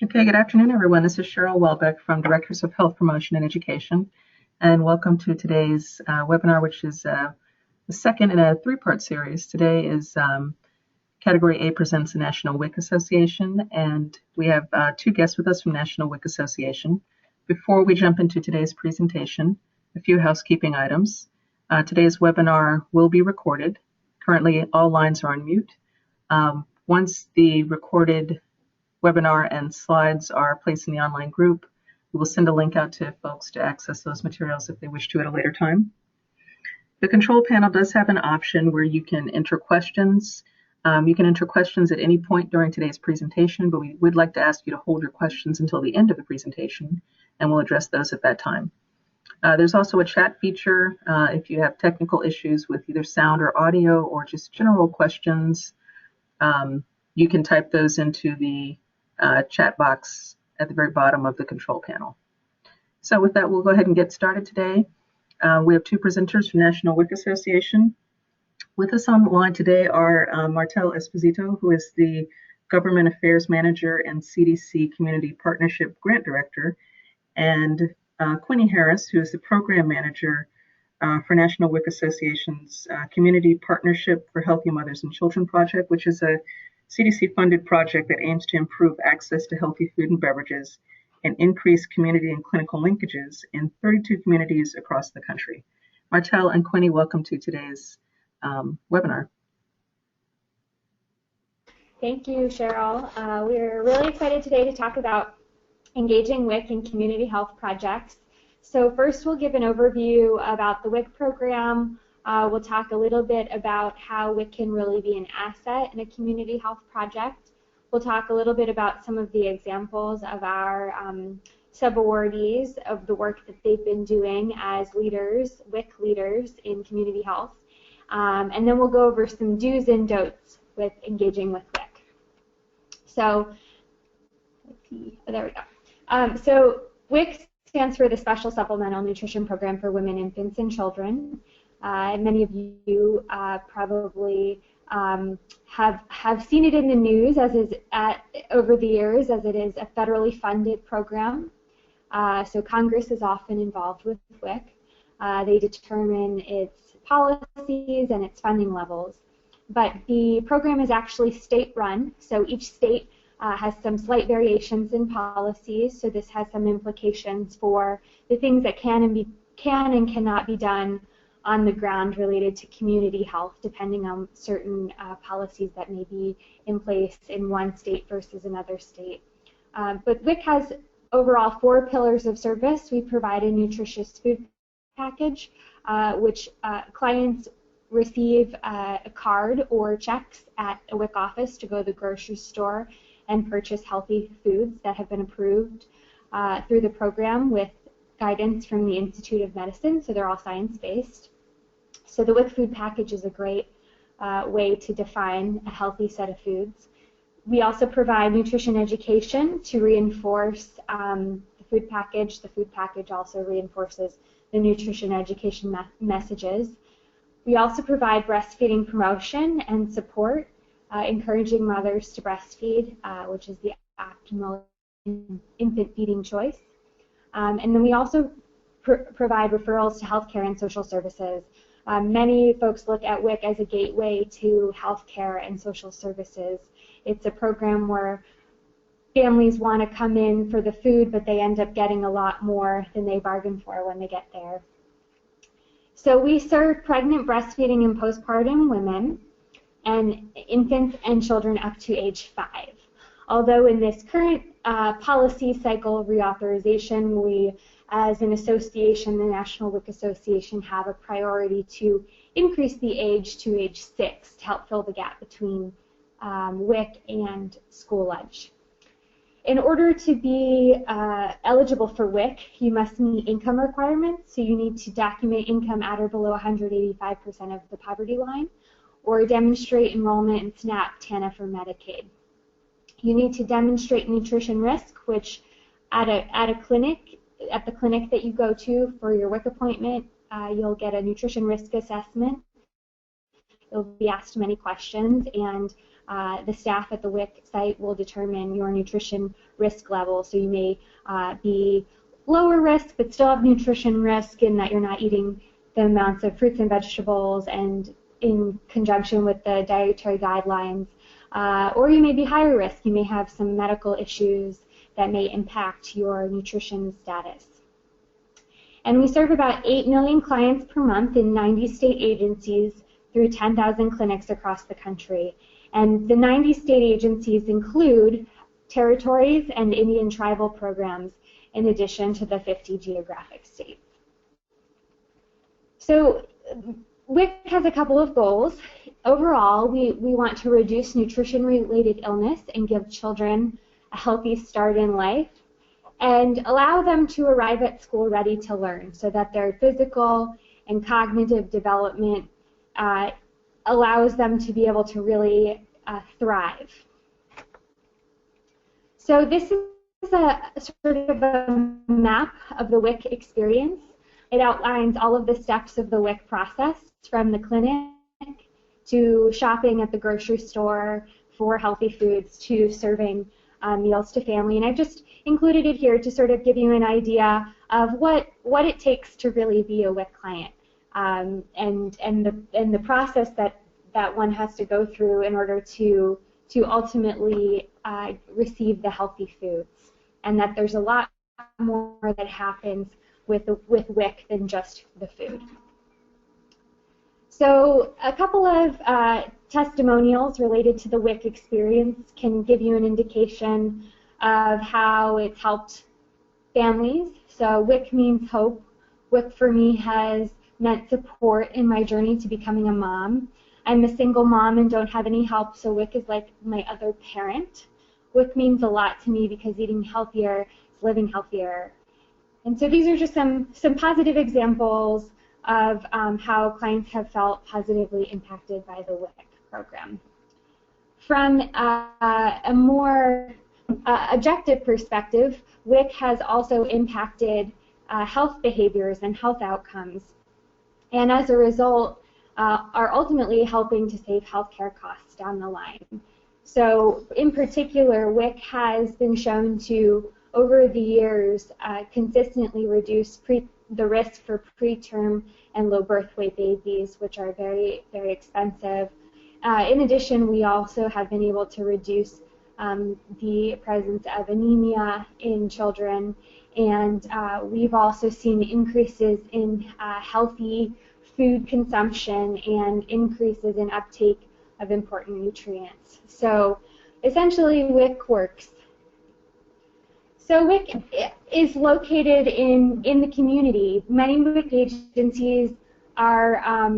Okay, good afternoon, everyone. This is Cheryl Welbeck from Directors of Health Promotion and Education, and welcome to today's webinar, which is the second in a three-part series. Today is Category A presents the National WIC Association, and we have two guests with us from National WIC Association. Before we jump into today's presentation, a few housekeeping items. Today's webinar will be recorded. Currently, all lines are on mute. Once the recorded webinar and slides are placed in the online group, we will send a link out to folks to access those materials if they wish to at a later time. The control panel does have an option where you can enter questions. You can enter questions at any point during today's presentation, but we would like to ask you to hold your questions until the end of the presentation, and we'll address those at that time. There's also a chat feature if you have technical issues with either sound or audio or just general questions. You can type those into the chat box at the very bottom of the control panel. So with that, we'll go ahead and get started today. We have two presenters from National WIC Association. With us on the line today are Martelle Esposito, who is the Government Affairs Manager and CDC Community Partnership Grant Director, and Quinney Harris, who is the Program Manager for National WIC Association's Community Partnership for Healthy Mothers and Children project, which is a CDC-funded project that aims to improve access to healthy food and beverages and increase community and clinical linkages in 32 communities across the country. Martelle and Quinney, welcome to today's webinar. Thank you, Cheryl. We're really excited today to talk about engaging WIC in community health projects. So first, we'll give an overview about the WIC program. We'll talk a little bit about how WIC can really be an asset in a community health project. We'll talk a little bit about some of the examples of our sub-awardees of the work that they've been doing as leaders, WIC leaders in community health. And then we'll go over some do's and don'ts with engaging with WIC. So, let's see, there we go. So WIC stands for the Special Supplemental Nutrition Program for Women, Infants, and Children. Many of you probably have seen it in the news over the years, as it is a federally funded program. So Congress is often involved with WIC. They determine its policies and its funding levels. But the program is actually state-run, so each state has some slight variations in policies. So this has some implications for the things that can and cannot be done on the ground related to community health, depending on certain policies that may be in place in one state versus another state. But WIC has overall 4 pillars of service. We provide a nutritious food package, which clients receive a card or checks at a WIC office to go to the grocery store and purchase healthy foods that have been approved through the program with guidance from the Institute of Medicine, so they're all science-based. So the WIC food package is a great way to define a healthy set of foods. We also provide nutrition education to reinforce the food package. The food package also reinforces the nutrition education messages. We also provide breastfeeding promotion and support, encouraging mothers to breastfeed, which is the optimal infant feeding choice. And then we also provide referrals to healthcare and social services. Many folks look at WIC as a gateway to healthcare and social services. It's a program where families want to come in for the food, but they end up getting a lot more than they bargained for when they get there. So we serve pregnant, breastfeeding, and postpartum women and infants and children up to age 5. Although in this current policy cycle reauthorization, we, as an association, the National WIC Association, have a priority to increase the age to age 6 to help fill the gap between WIC and school lunch. In order to be eligible for WIC, you must meet income requirements. So you need to document income at or below 185% of the poverty line, or demonstrate enrollment in SNAP, TANF, or Medicaid. You need to demonstrate nutrition risk, which at the clinic that you go to for your WIC appointment, you'll get a nutrition risk assessment. You'll be asked many questions, and the staff at the WIC site will determine your nutrition risk level. So you may be lower risk but still have nutrition risk in that you're not eating the amounts of fruits and vegetables and in conjunction with the dietary guidelines. Or you may be higher risk. You may have some medical issues that may impact your nutrition status. And we serve about 8 million clients per month in 90 state agencies through 10,000 clinics across the country. And the 90 state agencies include territories and Indian tribal programs in addition to the 50 geographic states. So WIC has a couple of goals. Overall, we want to reduce nutrition-related illness and give children a healthy start in life and allow them to arrive at school ready to learn so that their physical and cognitive development allows them to be able to really thrive. So this is a sort of a map of the WIC experience. It outlines all of the steps of the WIC process, from the clinic to shopping at the grocery store for healthy foods to serving meals to family. And I've just included it here to sort of give you an idea of what it takes to really be a WIC client, and the process that one has to go through in order to ultimately receive the healthy foods, and that there's a lot more that happens with WIC than just the food. So a couple of testimonials related to the WIC experience can give you an indication of how it's helped families. So WIC means hope. WIC for me has meant support in my journey to becoming a mom. I'm a single mom and don't have any help, so WIC is like my other parent. WIC means a lot to me because eating healthier is living healthier. And so these are just some positive examples of how clients have felt positively impacted by the WIC program. From a more objective perspective, WIC has also impacted health behaviors and health outcomes, and as a result are ultimately helping to save healthcare costs down the line. So in particular, WIC has been shown to, over the years, consistently reduce the risk for preterm and low birth weight babies, which are very, very expensive. In addition, we also have been able to reduce the presence of anemia in children, and we've also seen increases in healthy food consumption and increases in uptake of important nutrients. So essentially, WIC works. So WIC is located in the community. Many WIC agencies are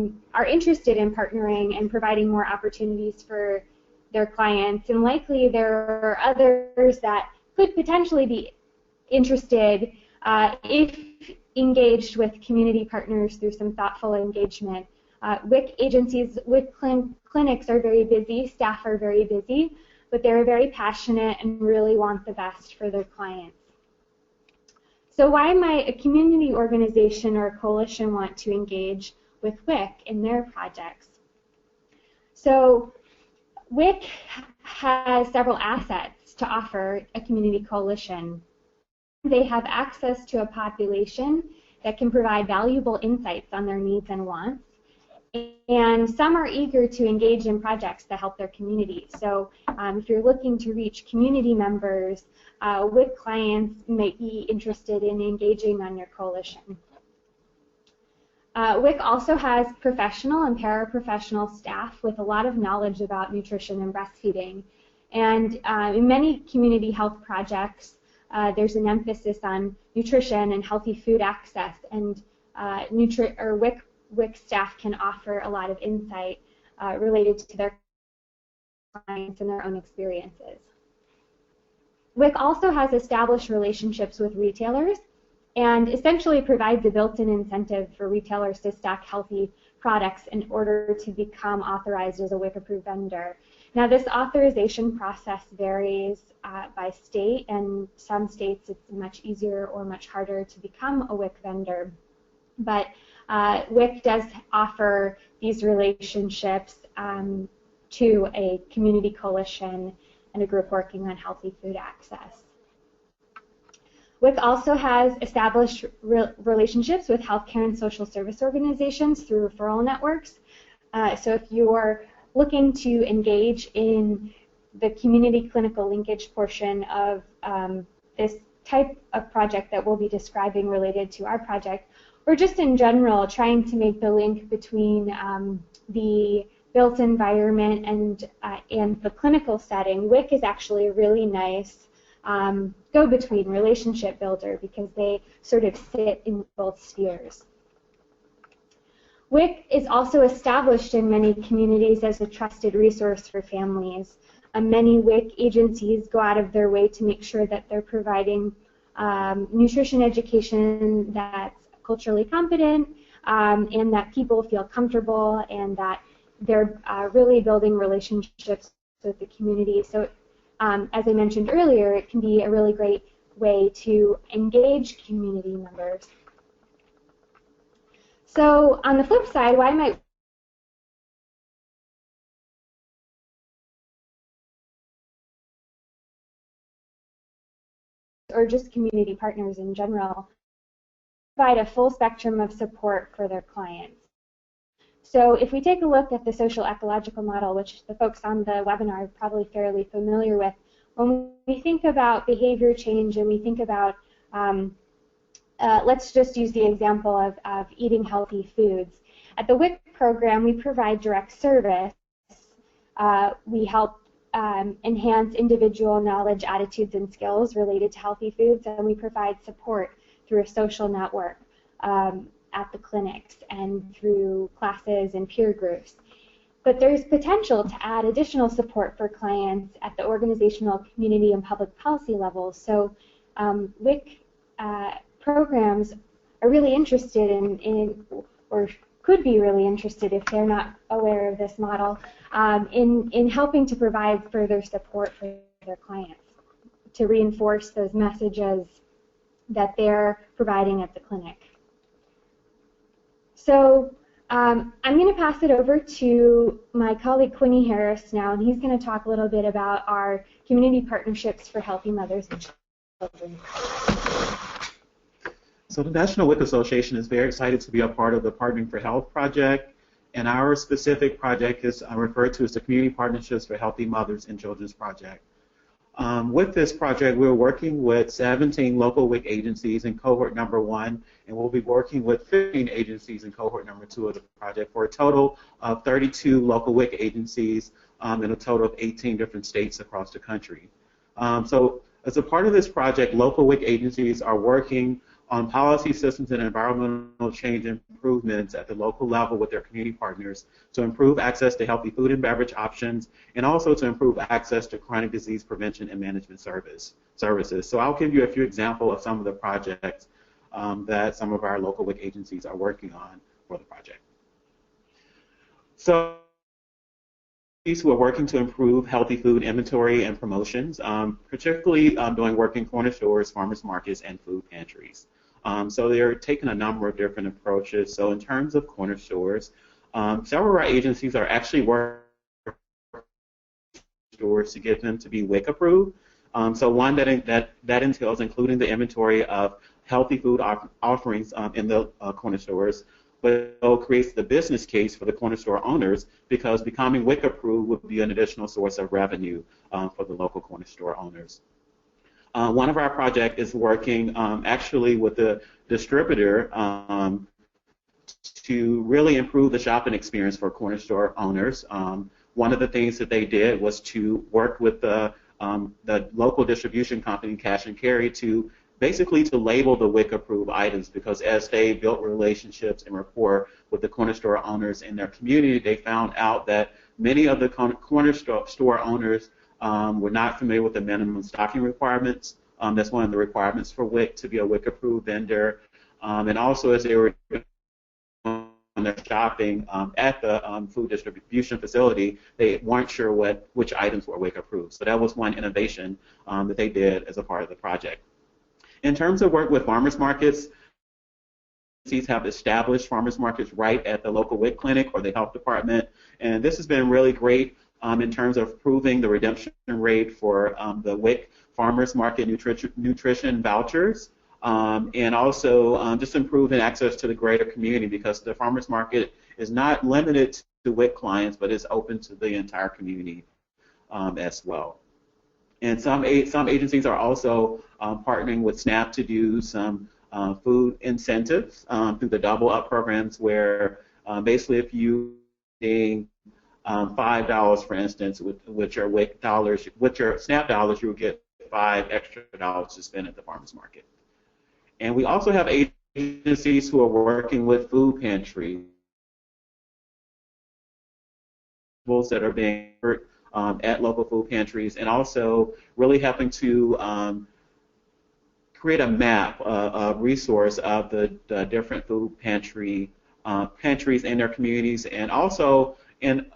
interested in partnering and providing more opportunities for their clients, and likely there are others that could potentially be interested if engaged with community partners through some thoughtful engagement. WIC agencies, WIC clinics are very busy, staff are very busy, but they're very passionate and really want the best for their clients. So why might a community organization or a coalition want to engage with WIC in their projects? So WIC has several assets to offer a community coalition. They have access to a population that can provide valuable insights on their needs and wants, and some are eager to engage in projects that help their community. So if you're looking to reach community members, WIC clients might be interested in engaging on your coalition. WIC also has professional and paraprofessional staff with a lot of knowledge about nutrition and breastfeeding. And in many community health projects, there's an emphasis on nutrition and healthy food access, and WIC staff can offer a lot of insight related to their clients and their own experiences. WIC also has established relationships with retailers and essentially provides a built-in incentive for retailers to stock healthy products in order to become authorized as a WIC-approved vendor. Now, this authorization process varies by state, and some states it's much easier or much harder to become a WIC vendor. But WIC does offer these relationships to a community coalition and a group working on healthy food access. WIC also has established relationships with healthcare and social service organizations through referral networks. So if you're looking to engage in the community clinical linkage portion of this type of project that we'll be describing related to our project, or just in general trying to make the link between the built environment and the clinical setting, WIC is actually a really nice go-between relationship builder because they sort of sit in both spheres. WIC is also established in many communities as a trusted resource for families. Many WIC agencies go out of their way to make sure that they're providing nutrition education that's culturally competent and that people feel comfortable and that they're really building relationships with the community. So as I mentioned earlier, it can be a really great way to engage community members. So on the flip side, why might or just community partners in general provide a full spectrum of support for their clients? So if we take a look at the social ecological model, which the folks on the webinar are probably fairly familiar with, when we think about behavior change and we think about, let's just use the example of eating healthy foods. At the WIC program, we provide direct service. We help enhance individual knowledge, attitudes, and skills related to healthy foods, and we provide support through a social network at the clinics and through classes and peer groups. But there's potential to add additional support for clients at the organizational, community, and public policy levels. So WIC programs are really interested in, or could be really interested if they're not aware of this model, in helping to provide further support for their clients to reinforce those messages that they're providing at the clinic. So I'm going to pass it over to my colleague Quinney Harris now, and he's going to talk a little bit about our community partnerships for healthy mothers and children. So the National WIC Association is very excited to be a part of the Partnering for Health project, and our specific project is referred to as the Community Partnerships for Healthy Mothers and Children's project. With this project, we're working with 17 local WIC agencies in cohort number 1, and we'll be working with 15 agencies in cohort number 2 of the project for a total of 32 local WIC agencies in a total of 18 different states across the country. So as a part of this project, local WIC agencies are working on policy systems and environmental change improvements at the local level with their community partners to improve access to healthy food and beverage options, and also to improve access to chronic disease prevention and management services. So I'll give you a few examples of some of the projects that some of our local WIC agencies are working on for the project. So who are working to improve healthy food inventory and promotions, particularly doing work in corner stores, farmers markets, and food pantries. So they're taking a number of different approaches. So in terms of corner stores, several of our agencies are actually working with stores to get them to be WIC approved. So one that entails including the inventory of healthy food offerings in the corner stores, but it creates the business case for the corner store owners because becoming WIC approved would be an additional source of revenue for the local corner store owners. One of our projects is working actually with the distributor to really improve the shopping experience for corner store owners. One of the things that they did was to work with the local distribution company, Cash and Carry, to basically to label the WIC approved items, because as they built relationships and rapport with the corner store owners in their community, they found out that many of the corner store owners were not familiar with the minimum stocking requirements. That's one of the requirements for WIC to be a WIC approved vendor. And also as they were on their shopping at the food distribution facility, they weren't sure which items were WIC approved. So that was one innovation that they did as a part of the project. In terms of work with farmers markets, agencies have established farmers markets right at the local WIC clinic or the health department, and this has been really great in terms of improving the redemption rate for the WIC Farmers Market nutrition vouchers, and also just improving access to the greater community, because the Farmers Market is not limited to WIC clients, but is open to the entire community as well. And some agencies are also partnering with SNAP to do some food incentives through the Double Up programs, where basically if you paying $5, for instance, with your WIC dollars, with your SNAP dollars, you will get $5 extra to spend at the farmers market. And we also have agencies who are working with food pantries that are being at local food pantries, and also really helping to create a map, a resource of the different food pantries in their communities. And also,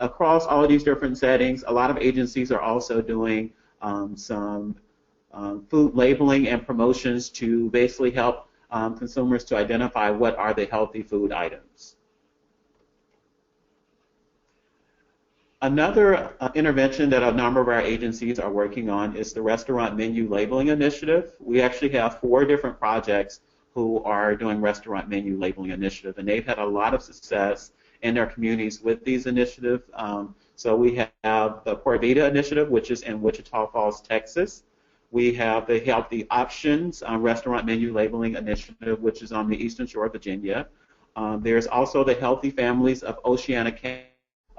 across all of these different settings, a lot of agencies are also doing some food labeling and promotions to basically help consumers to identify what are the healthy food items. Another intervention that a number of our agencies are working on is the Restaurant Menu Labeling Initiative. We actually have 4 different projects who are doing Restaurant Menu Labeling Initiative, and they've had a lot of success in their communities with these initiatives. So we have the Port Vita Initiative, which is in Wichita Falls, Texas. We have the Healthy Options Restaurant Menu Labeling Initiative, which is on the Eastern Shore of Virginia. There's also the Healthy Families of Oceana County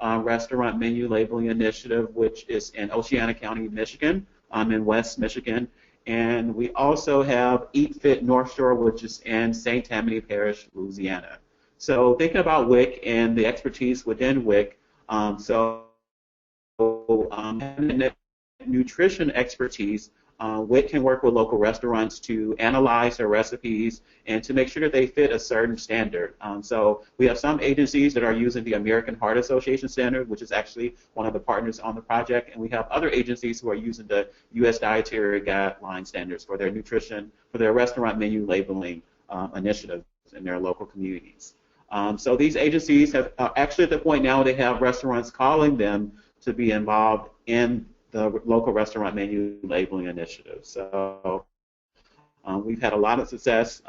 Restaurant Menu Labeling Initiative, which is in Oceana County, Michigan, in West Michigan. And we also have Eat Fit North Shore, which is in St. Tammany Parish, Louisiana. So thinking about WIC and the expertise within WIC, having nutrition expertise, WIC can work with local restaurants to analyze their recipes and to make sure that they fit a certain standard. So we have some agencies that are using the American Heart Association standard, which is actually one of the partners on the project, and we have other agencies who are using the U.S. Dietary Guideline standards for their nutrition, for their restaurant menu labeling initiatives in their local communities. So these agencies have actually at the point now they have restaurants calling them to be involved in the local restaurant menu labeling initiative. So we've had a lot of success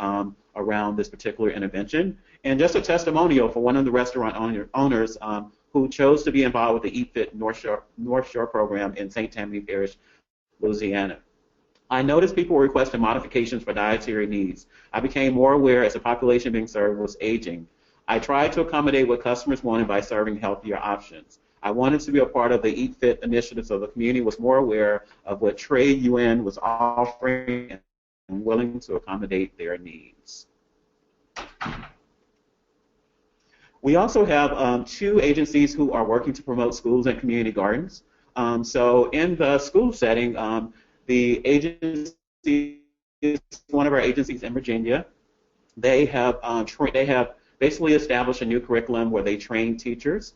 around this particular intervention. And just a testimonial for one of the restaurant owners who chose to be involved with the Eat Fit North Shore program in St. Tammany Parish, Louisiana. I noticed people were requesting modifications for dietary needs. I became more aware as the population being served was aging. I tried to accommodate what customers wanted by serving healthier options. I wanted to be a part of the Eat Fit initiative so the community was more aware of what Trade UN was offering and willing to accommodate their needs. We also have 2 agencies who are working to promote schools and community gardens. So in the school setting, the agency is one of our agencies in Virginia. They have basically established a new curriculum where they train teachers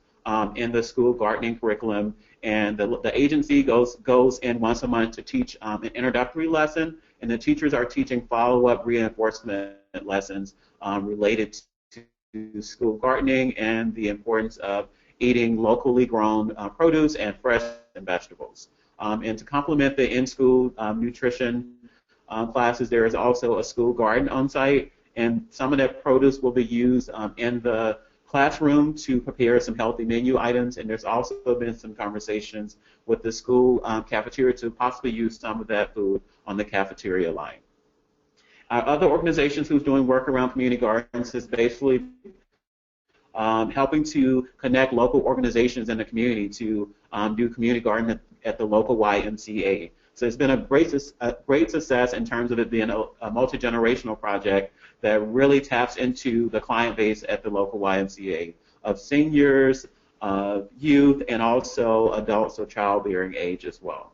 in the school gardening curriculum, and the agency goes in once a month to teach an introductory lesson, and the teachers are teaching follow-up reinforcement lessons related to school gardening and the importance of eating locally grown produce and fresh vegetables. And to complement the in-school nutrition classes, there is also a school garden on site, and some of that produce will be used in the classroom to prepare some healthy menu items, and there's also been some conversations with the school cafeteria to possibly use some of that food on the cafeteria line. Other organizations who's doing work around community gardens is basically helping to connect local organizations in the community to do community garden at the local YMCA. So it's been a great success in terms of it being a multi-generational project that really taps into the client base at the local YMCA of seniors, youth, and also adults of childbearing age as well.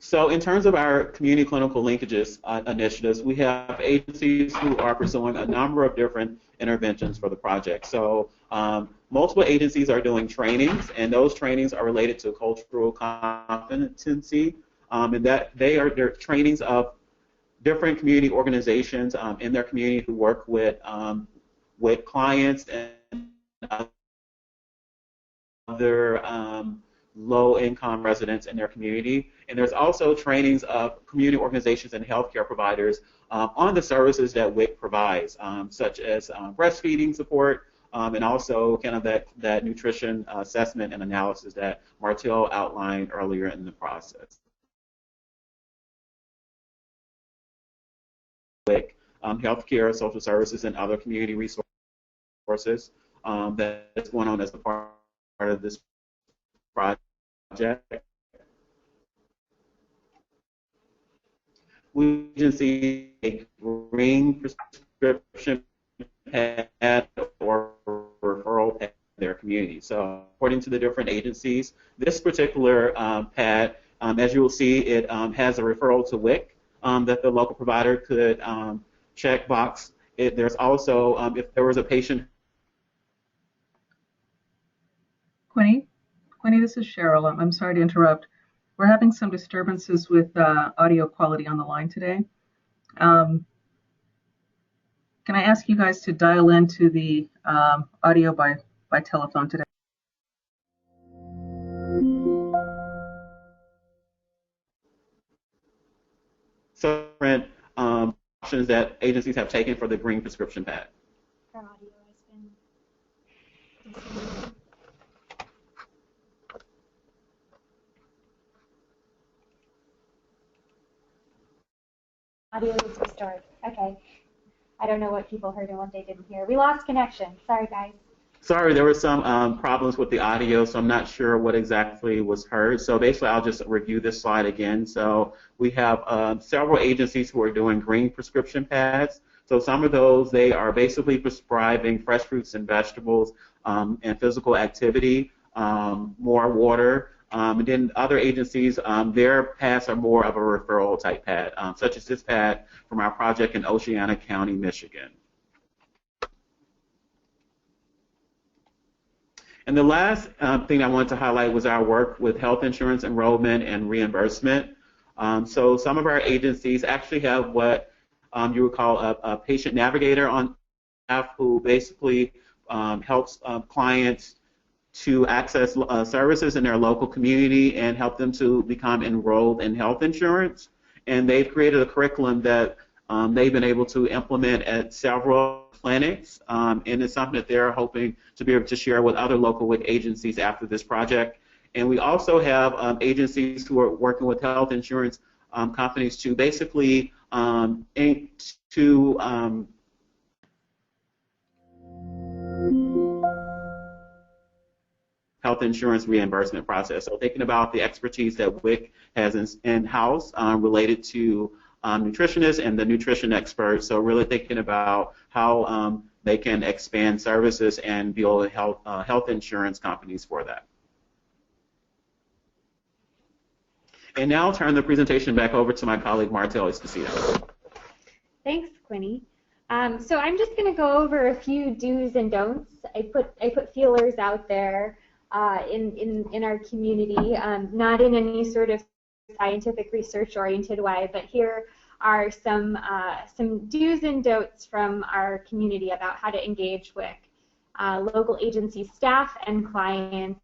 So in terms of our community clinical linkages initiatives, we have agencies who are pursuing a number of different interventions for the project. So multiple agencies are doing trainings, and those trainings are related to cultural competency, and that they're trainings of different community organizations in their community who work with clients and other low-income residents in their community. And there's also trainings of community organizations and healthcare providers on the services that WIC provides, such as breastfeeding support, and also kind of that nutrition assessment and analysis that Martelle outlined earlier in the process. WIC, healthcare, social services, and other community resources that's going on as a part of this project. We agency a green prescription pad or referral pad in their community. So according to the different agencies, this particular pad, as you will see, it has a referral to WIC that the local provider could check box. There's also, if there was a patient. Quinney, this is Cheryl. I'm sorry to interrupt. We're having some disturbances with audio quality on the line today. Can I ask you guys to dial into the audio by telephone today? So, options that agencies have taken for the green prescription pad. Our audio has been. Audio is restored. Okay. I don't know what people heard and what they didn't hear. We lost connection. Sorry, guys. Sorry, there were some problems with the audio, so I'm not sure what exactly was heard. So basically, I'll just review this slide again. So we have several agencies who are doing green prescription pads. So some of those, they are basically prescribing fresh fruits and vegetables and physical activity, more water. And then other agencies, their pads are more of a referral type pad, such as this pad from our project in Oceana County, Michigan. And the last thing I wanted to highlight was our work with health insurance enrollment and reimbursement. So some of our agencies actually have what you would call a patient navigator on staff who basically helps clients to access services in their local community and help them to become enrolled in health insurance. And they've created a curriculum that they've been able to implement at several clinics, and it's something that they're hoping to be able to share with other local WIC agencies after this project. And we also have agencies who are working with health insurance companies to basically health insurance reimbursement process. So thinking about the expertise that WIC has in-house related to nutritionists and the nutrition experts, so really thinking about how they can expand services and deal with health insurance companies for that. And now I'll turn the presentation back over to my colleague Martelle Esposito. Thanks, Quinney. So I'm just going to go over a few do's and don'ts. I put feelers out there in our community, not in any sort of scientific research-oriented way, but here are some do's and don'ts from our community about how to engage with local agency staff and clients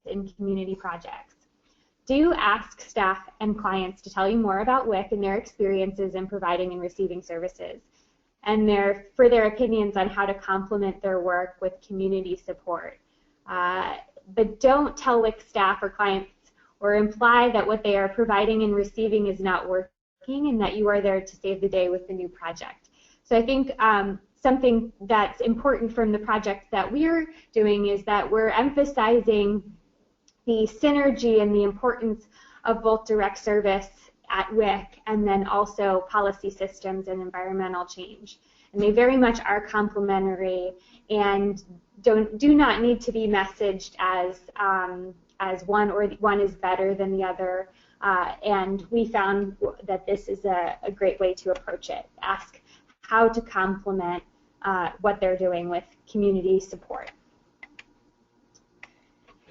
in community projects. Do ask staff and clients to tell you more about WIC and their experiences in providing and receiving services, and for their opinions on how to complement their work with community support. But don't tell WIC staff or clients or imply that what they are providing and receiving is not working and that you are there to save the day with the new project. So I think something that's important from the project that we're doing is that we're emphasizing the synergy and the importance of both direct service at WIC and then also policy systems and environmental change. And they very much are complementary and do not need to be messaged as one is better than the other. And we found that this is a great way to approach it. Ask how to complement what they're doing with community support.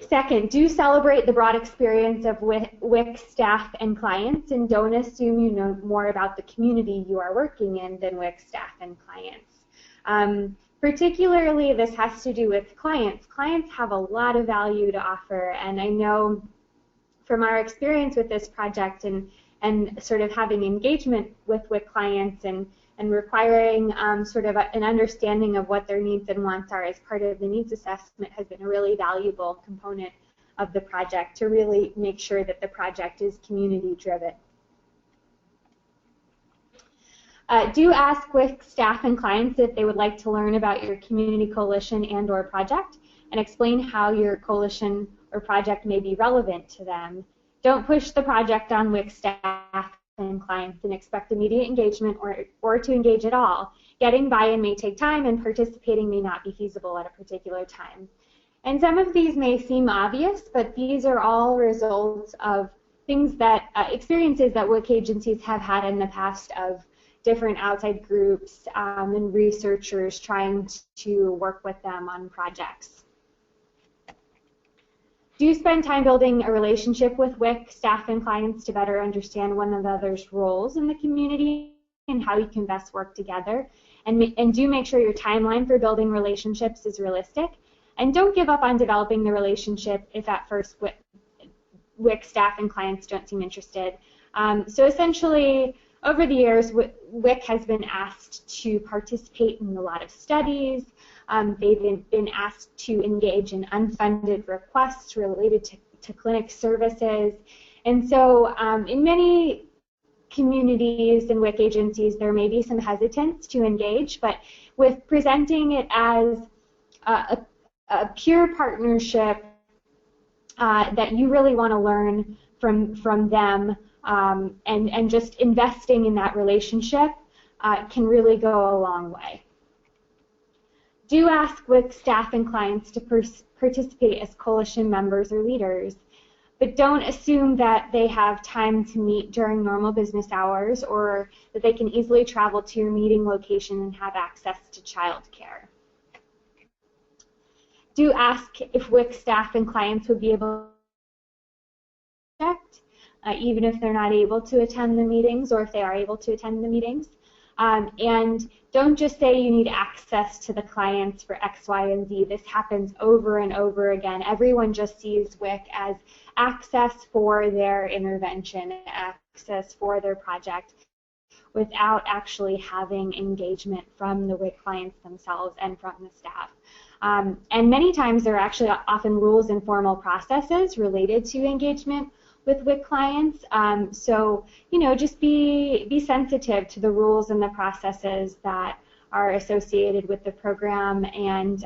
Second, do celebrate the broad experience of WIC staff and clients, and don't assume you know more about the community you are working in than WIC staff and clients. Particularly, this has to do with clients. Clients have a lot of value to offer, and I know from our experience with this project and sort of having engagement with clients and requiring sort of an understanding of what their needs and wants are as part of the needs assessment has been a really valuable component of the project to really make sure that the project is community driven. Do ask WIC staff and clients if they would like to learn about your community coalition and/or project, and explain how your coalition or project may be relevant to them. Don't push the project on WIC staff and clients and expect immediate engagement or to engage at all. Getting buy-in may take time, and participating may not be feasible at a particular time. And some of these may seem obvious, but these are all results of things that, experiences that WIC agencies have had in the past of different outside groups and researchers trying to work with them on projects. Do spend time building a relationship with WIC staff and clients to better understand one another's roles in the community and how you can best work together. And do make sure your timeline for building relationships is realistic. And don't give up on developing the relationship if at first WIC staff and clients don't seem interested. So essentially, over the years, WIC has been asked to participate in a lot of studies. They've been asked to engage in unfunded requests related to clinic services. And so in many communities and WIC agencies, there may be some hesitance to engage, but with presenting it as a pure partnership that you really want to learn from them, and just investing in that relationship can really go a long way. Do ask WIC staff and clients to participate as coalition members or leaders, but don't assume that they have time to meet during normal business hours or that they can easily travel to your meeting location and have access to childcare. Do ask if WIC staff and clients would be able to project, even if they're not able to attend the meetings or if they are able to attend the meetings. And don't just say you need access to the clients for X, Y, and Z. This happens over and over again. Everyone just sees WIC as access for their intervention, access for their project, without actually having engagement from the WIC clients themselves and from the staff. And many times there are actually often rules and formal processes related to engagement with WIC clients. So, you know, just be sensitive to the rules and the processes that are associated with the program, and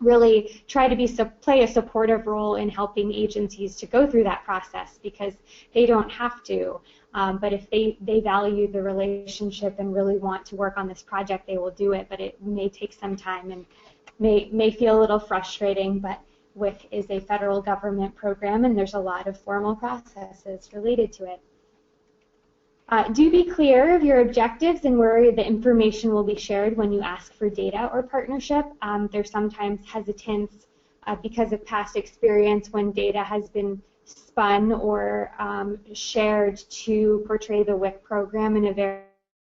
really try to play a supportive role in helping agencies to go through that process, because they don't have to. But if they value the relationship and really want to work on this project, they will do it, but it may take some time and may feel a little frustrating, but WIC is a federal government program, and there's a lot of formal processes related to it. Do be clear of your objectives and where the information will be shared when you ask for data or partnership. There's sometimes hesitance because of past experience when data has been spun or shared to portray the WIC program in a very,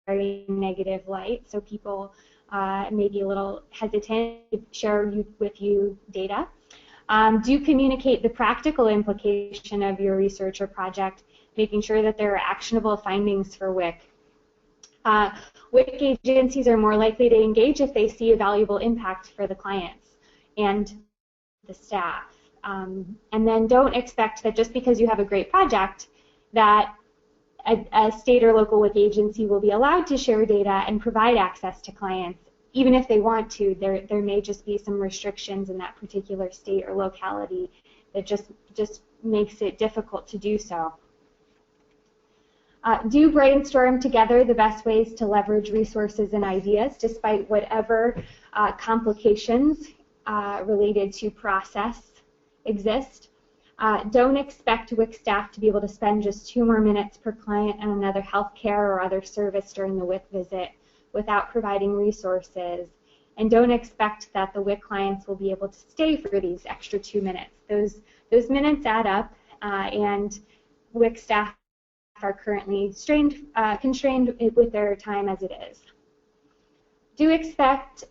very negative light. So people may be a little hesitant to share with you data. Do communicate the practical implication of your research or project, making sure that there are actionable findings for WIC. WIC agencies are more likely to engage if they see a valuable impact for the clients and the staff. And then don't expect that just because you have a great project that a state or local WIC agency will be allowed to share data and provide access to clients. Even if they want to, there may just be some restrictions in that particular state or locality that just makes it difficult to do so. Do brainstorm together the best ways to leverage resources and ideas despite whatever complications related to process exist. Don't expect WIC staff to be able to spend just 2 more minutes per client on another healthcare or other service during the WIC visit without providing resources. And don't expect that the WIC clients will be able to stay for these extra 2 minutes. Those minutes add up, and WIC staff are currently constrained with their time as it is. Do expect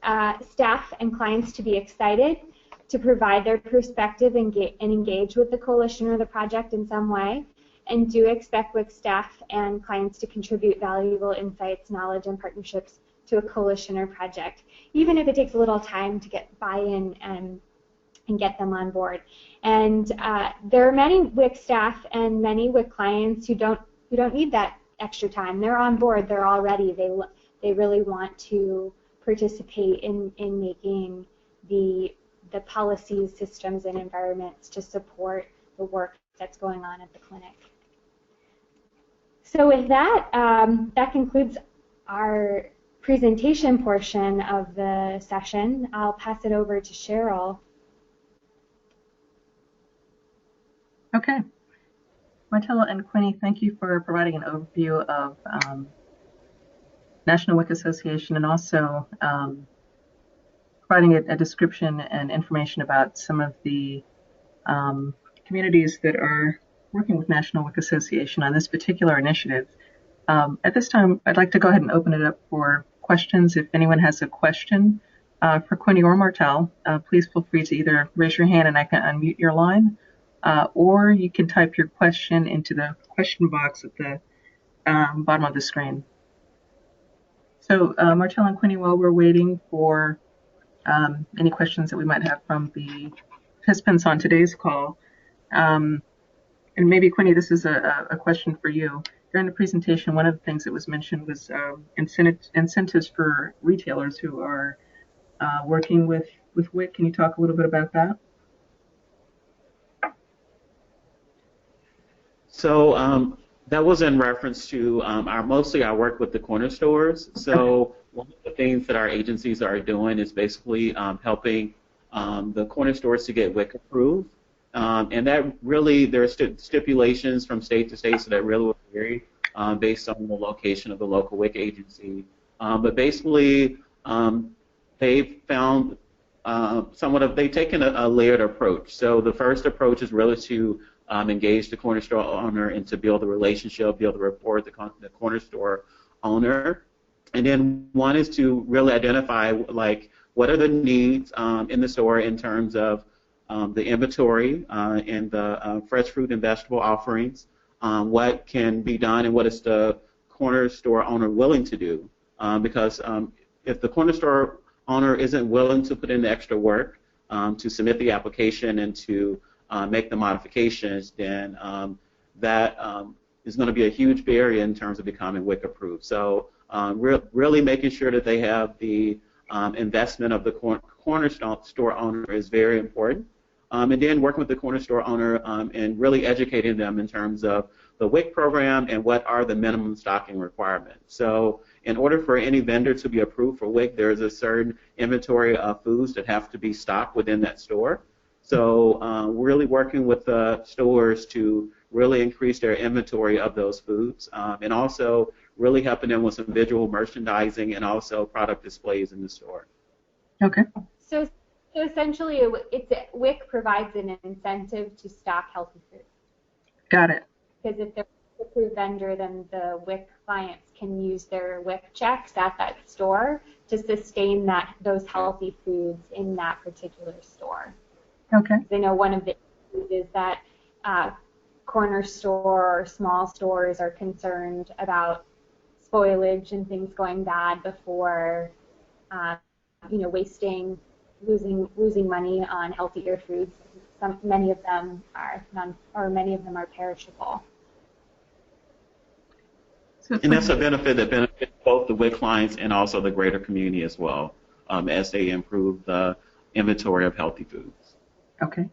staff and clients to be excited to provide their perspective and engage with the coalition or the project in some way. And do expect WIC staff and clients to contribute valuable insights, knowledge, and partnerships to a coalition or project, even if it takes a little time to get buy-in and get them on board. And there are many WIC staff and many WIC clients who don't need that extra time. They're on board. They're all ready. They really want to participate in making the policies, systems, and environments to support the work that's going on at the clinic. So with that, that concludes our presentation portion of the session. I'll pass it over to Cheryl. Okay. Martelle and Quinney, thank you for providing an overview of National WIC Association and also providing a description and information about some of the communities that are working with National WIC Association on this particular initiative. At this time, I'd like to go ahead and open it up for questions. If anyone has a question for Quinney or Martelle, please feel free to either raise your hand and I can unmute your line, or you can type your question into the question box at the bottom of the screen. So Martelle and Quinney, while we're waiting for any questions that we might have from the participants on today's call, and maybe, Quinney, this is a question for you. During the presentation, one of the things that was mentioned was incentives for retailers who are working with WIC. Can you talk a little bit about that? So that was in reference to mostly our work with the corner stores. So one of the things that our agencies are doing is basically helping the corner stores to get WIC approved. And that really, there are stipulations from state to state, so that really will vary based on the location of the local WIC agency. But basically, they've found they've taken a layered approach. So the first approach is really to engage the corner store owner and to build a relationship, build a rapport with the corner store owner. And then one is to really identify, like, what are the needs in the store in terms of the inventory and the fresh fruit and vegetable offerings, what can be done and what is the corner store owner willing to do. Because if the corner store owner isn't willing to put in the extra work to submit the application and to make the modifications, then that is going to be a huge barrier in terms of becoming WIC approved. So really making sure that they have the investment of the corner store owner is very important. And then working with the corner store owner and really educating them in terms of the WIC program and what are the minimum stocking requirements. So in order for any vendor to be approved for WIC, there is a certain inventory of foods that have to be stocked within that store. So really working with the stores to really increase their inventory of those foods and also really helping them with some visual merchandising and also product displays in the store. Okay. So essentially, WIC provides an incentive to stock healthy food. Got it. Because if they're an approved vendor, then the WIC clients can use their WIC checks at that store to sustain those healthy foods in that particular store. Okay. They know one of the issues is that corner store or small stores are concerned about spoilage and things going bad before, wasting. Losing money on healthier foods. Many of them are perishable. And that's a benefit that benefits both the WIC clients and also the greater community as well, as they improve the inventory of healthy foods. Okay.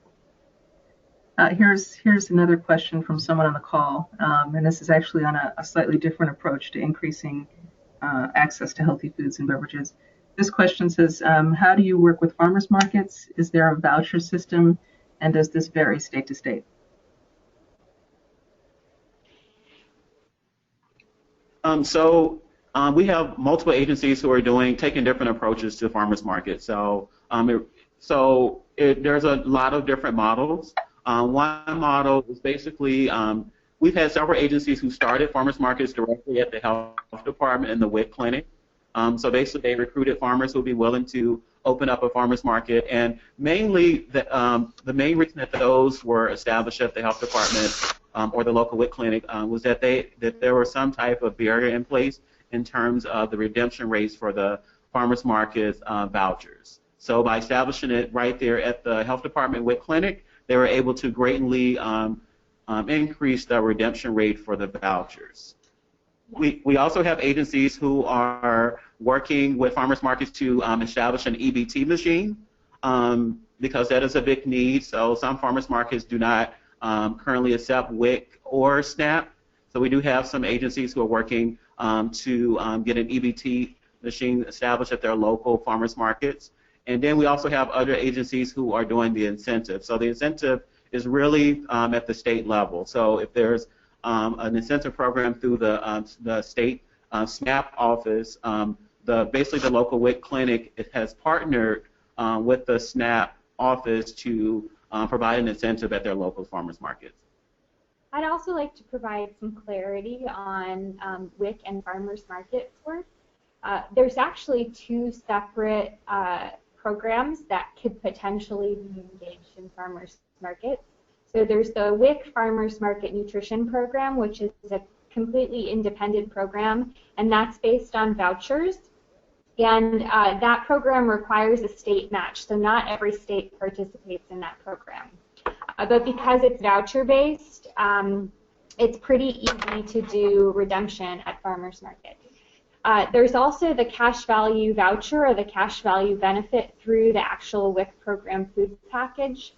Here's another question from someone on the call, and this is actually on a slightly different approach to increasing access to healthy foods and beverages. This question says, how do you work with farmers markets? Is there a voucher system, and does this vary state to state? We have multiple agencies who are taking different approaches to farmers markets. So there's a lot of different models. One model is basically we've had several agencies who started farmers markets directly at the health department in the WIC clinic. So basically, they recruited farmers who would be willing to open up a farmers market, and mainly the main reason that those were established at the health department or the local WIC clinic was that there was some type of barrier in place in terms of the redemption rates for the farmers market vouchers. So by establishing it right there at the health department WIC clinic, they were able to greatly increase the redemption rate for the vouchers. We also have agencies who are working with farmers markets to establish an EBT machine because that is a big need. So some farmers markets do not currently accept WIC or SNAP. So we do have some agencies who are working to get an EBT machine established at their local farmers markets. And then we also have other agencies who are doing the incentive. So the incentive is really at the state level. So if there's an incentive program through the state SNAP office, basically the local WIC clinic has partnered with the SNAP office to provide an incentive at their local farmers markets. I'd also like to provide some clarity on WIC and farmers markets work. There's actually two separate programs that could potentially be engaged in farmers markets. So there's the WIC Farmers Market Nutrition Program, which is a completely independent program, and that's based on vouchers. And that program requires a state match, so not every state participates in that program. But because it's voucher-based, it's pretty easy to do redemption at farmers market. There's also the cash value voucher or the cash value benefit through the actual WIC program food package.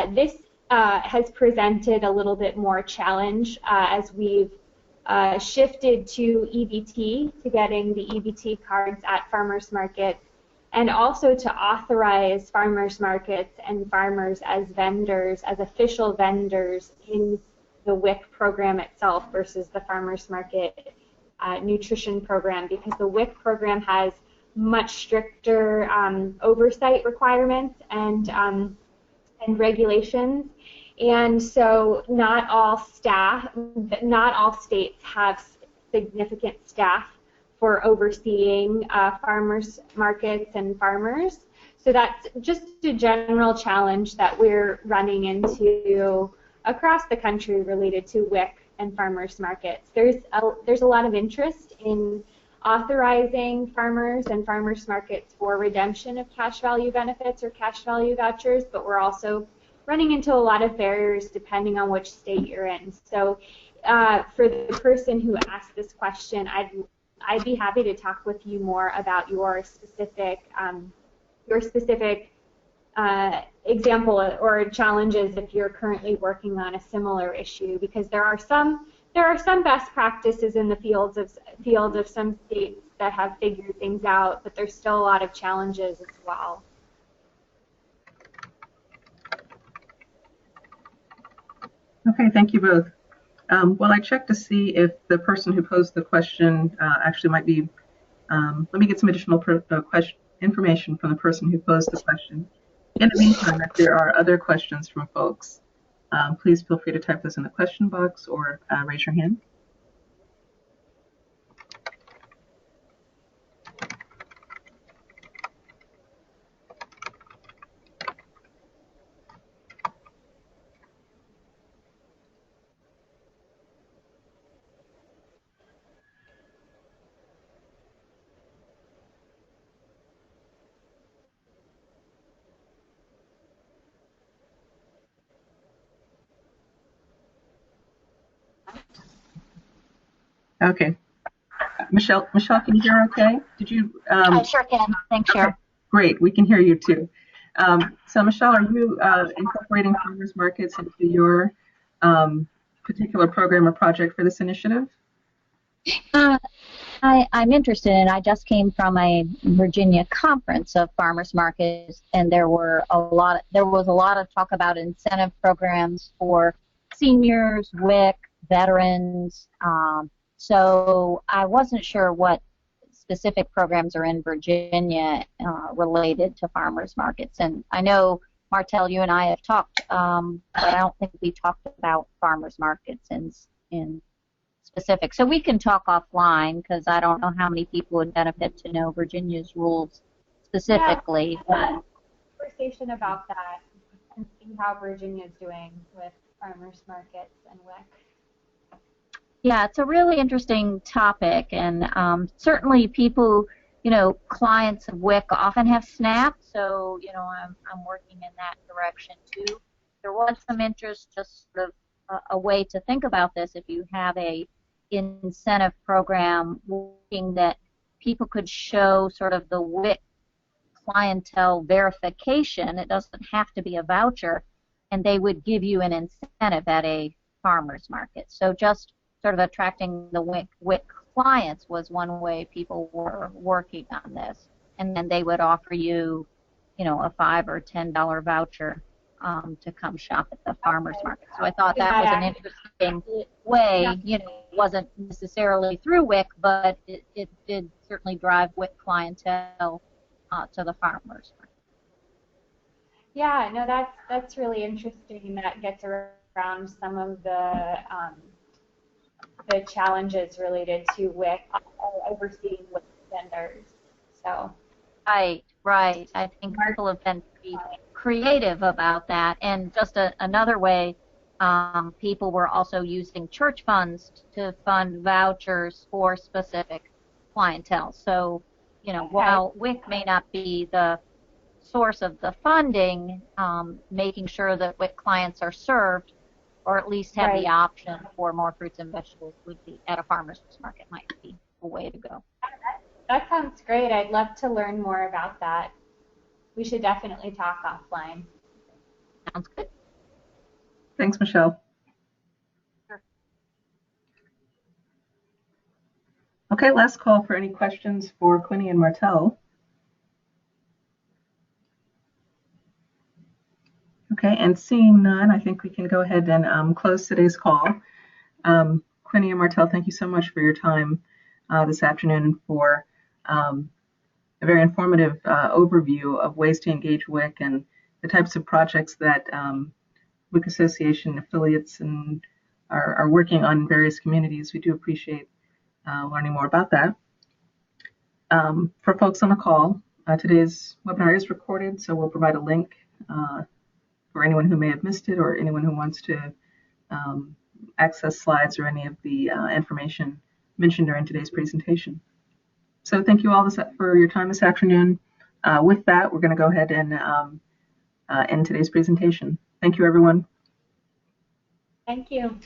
This has presented a little bit more challenge as we've shifted to EBT, to getting the EBT cards at farmers markets, and also to authorize farmers markets and farmers as vendors, as official vendors in the WIC program itself versus the farmers market nutrition program, because the WIC program has much stricter oversight requirements and regulations, and so not all states have significant staff for overseeing farmers markets and farmers. So that's just a general challenge that we're running into across the country related to WIC and farmers markets. There's a lot of interest in authorizing farmers and farmers markets for redemption of cash value benefits or cash value vouchers, but we're also running into a lot of barriers depending on which state you're in. So for the person who asked this question, I'd be happy to talk with you more about your specific example or challenges if you're currently working on a similar issue, because there are some best practices in the field of some states that have figured things out, but there's still a lot of challenges as well. Okay, thank you both. Well, I checked to see if the person who posed the question actually might be, let me get some additional information from the person who posed the question. In the meantime, if there are other questions from folks, please feel free to type those in the question box or raise your hand. Okay. Michelle, can you hear okay? Did you? I sure can. Thanks, Cheryl. Okay. Great. We can hear you too. So, Michelle, are you incorporating farmers markets into your particular program or project for this initiative? I'm interested, and I just came from a Virginia conference of farmers markets, and there was a lot of talk about incentive programs for seniors, WIC, veterans. So I wasn't sure what specific programs are in Virginia related to farmers markets. And I know, Martelle, you and I have talked, but I don't think we talked about farmers markets in specific. So we can talk offline because I don't know how many people would benefit to know Virginia's rules specifically. Yeah, conversation about that and see how Virginia's doing with farmers markets and WIC. Yeah, it's a really interesting topic, and certainly people, clients of WIC often have SNAP, so I'm working in that direction too. There was some interest, just sort of a way to think about this. If you have a incentive program working that people could show sort of the WIC clientele verification, it doesn't have to be a voucher, and they would give you an incentive at a farmer's market. So just sort of attracting the WIC clients was one way people were working on this, and then they would offer you, a $5 or $10 voucher to come shop at the farmer's market. So I thought that was an interesting way. It wasn't necessarily through WIC, but it did certainly drive WIC clientele to the farmers market. Yeah, no, that's really interesting. That gets around some of the challenges related to WIC overseeing WIC vendors. So. Right. I think people have been pretty creative about that. And just another way, people were also using church funds to fund vouchers for specific clientele. So, while WIC may not be the source of the funding, making sure that WIC clients are served, or at least have the option for more fruits and vegetables would be at a farmer's market might be a way to go. That sounds great. I'd love to learn more about that. We should definitely talk offline. Sounds good. Thanks, Michelle. Sure. Okay, last call for any questions for Quinney and Martelle. Okay, and seeing none, I think we can go ahead and close today's call. Quinney and Martelle, thank you so much for your time this afternoon, for a very informative overview of ways to engage WIC and the types of projects that WIC Association affiliates and are working on in various communities. We do appreciate learning more about that. For folks on the call, today's webinar is recorded, so we'll provide a link for anyone who may have missed it or anyone who wants to access slides or any of the information mentioned during today's presentation. So thank you all for your time this afternoon. With that, we're going to go ahead and end today's presentation. Thank you, everyone. Thank you.